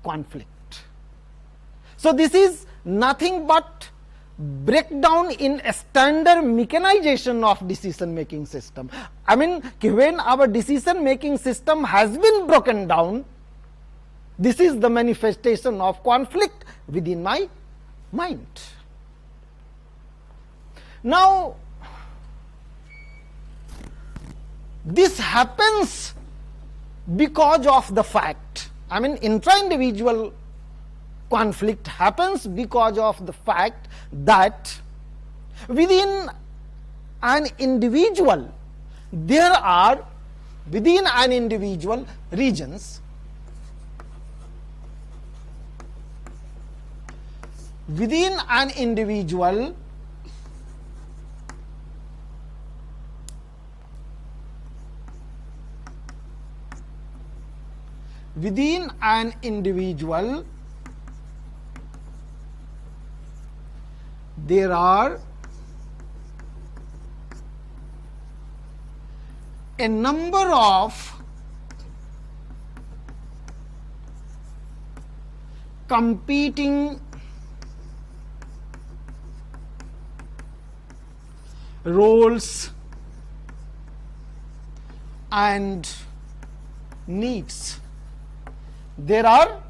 conflict. So this is nothing but breakdown in a standard mechanization of decision making system. I mean, when our decision making system has been broken down, this is the manifestation of conflict within my mind. Now, this happens because of the fact, I mean, intra-individual conflict happens because of the fact that within an individual, there are within an individual regions, within an individual there are a number of competing roles and needs. There are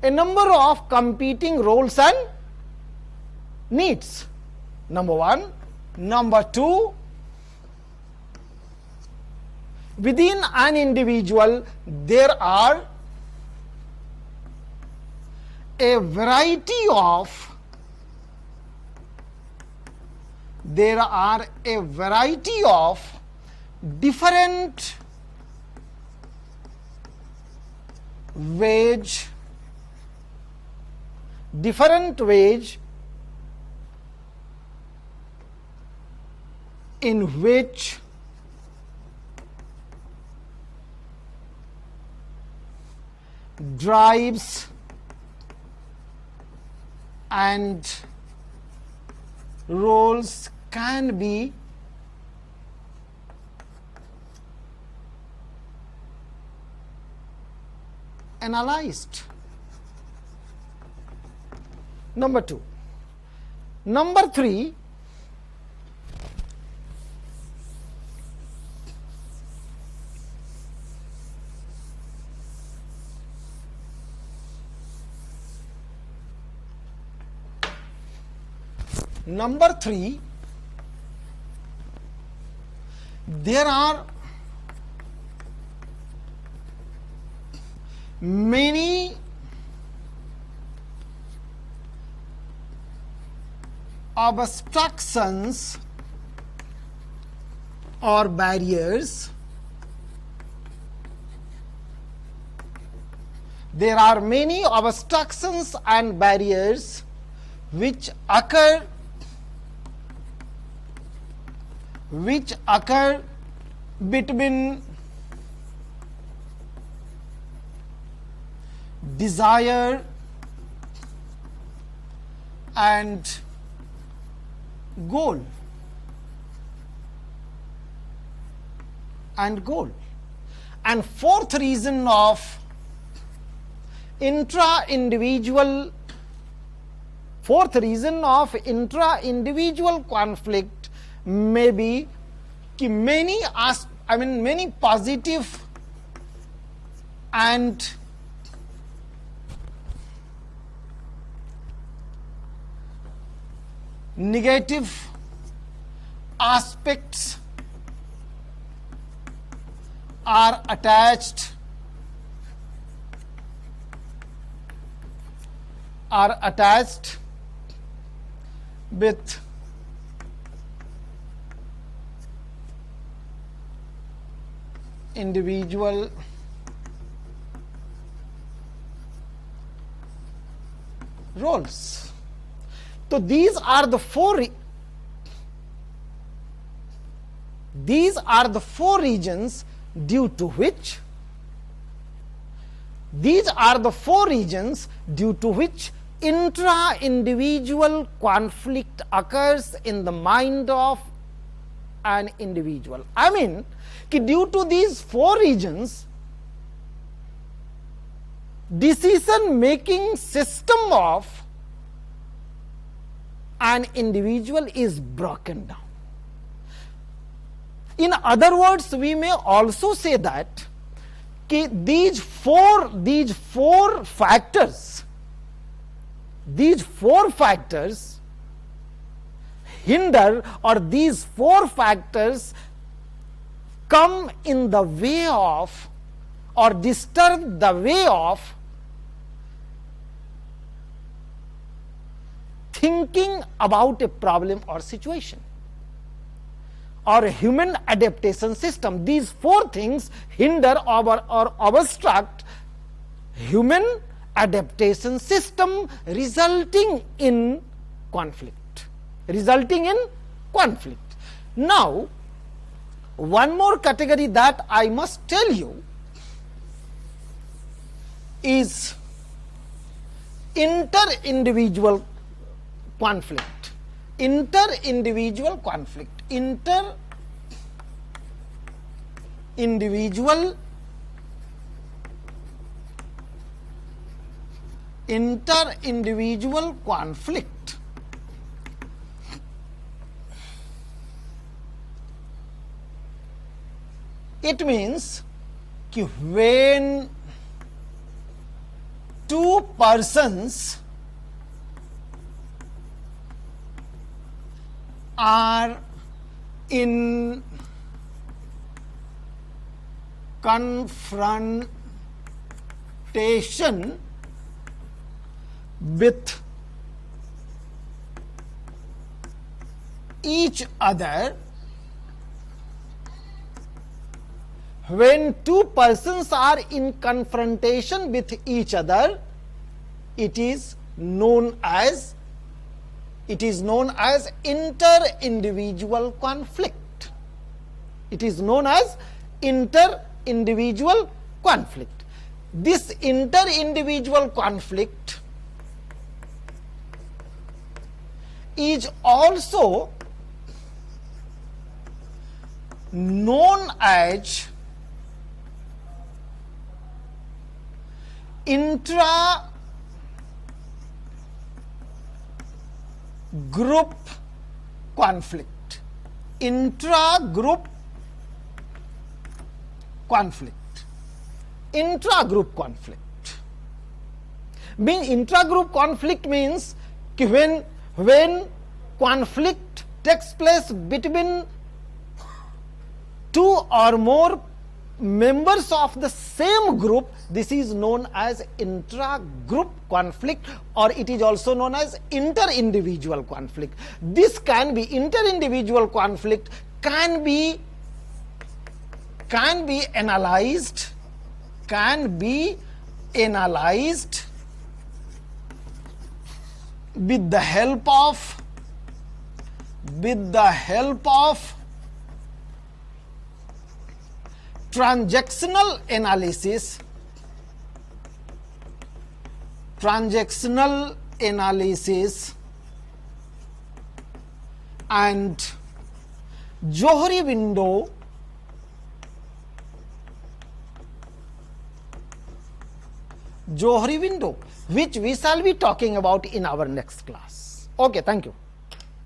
a number of competing roles and needs. Number one. Number two, within an individual, there are a variety of different ways in which drives and roles can be analyzed. Number two. Number three, there are many obstructions or barriers. There are many obstructions and barriers which occur between desire and goal. And fourth reason of intra-individual conflict may be many positive and negative aspects are attached with individual roles. So these are the four regions due to which intra-individual conflict occurs in the mind of an individual. I mean, due to these four regions, decision making system of an individual is broken down. In other words, we may also say that these four factors hinder, or these four factors come in the way of or disturb the way of thinking about a problem or situation or a human adaptation system. These four things hinder or obstruct human adaptation system, resulting in conflict. Now, one more category that I must tell you is inter-individual conflict. Inter-individual conflict. It means when two persons are in confrontation with each other, when two persons are in confrontation with each other, it is known as inter-individual conflict. It is known as inter-individual conflict. This inter-individual conflict is also known as intra-group conflict. Intra-group conflict. Intra-group conflict means when conflict takes place between two or more members of the same group, this is known as intra-group conflict, or it is also known as inter-individual conflict. This can be inter-individual conflict can be analyzed with the help of transactional analysis and Johari window which we shall be talking about in our next class. Okay, thank you.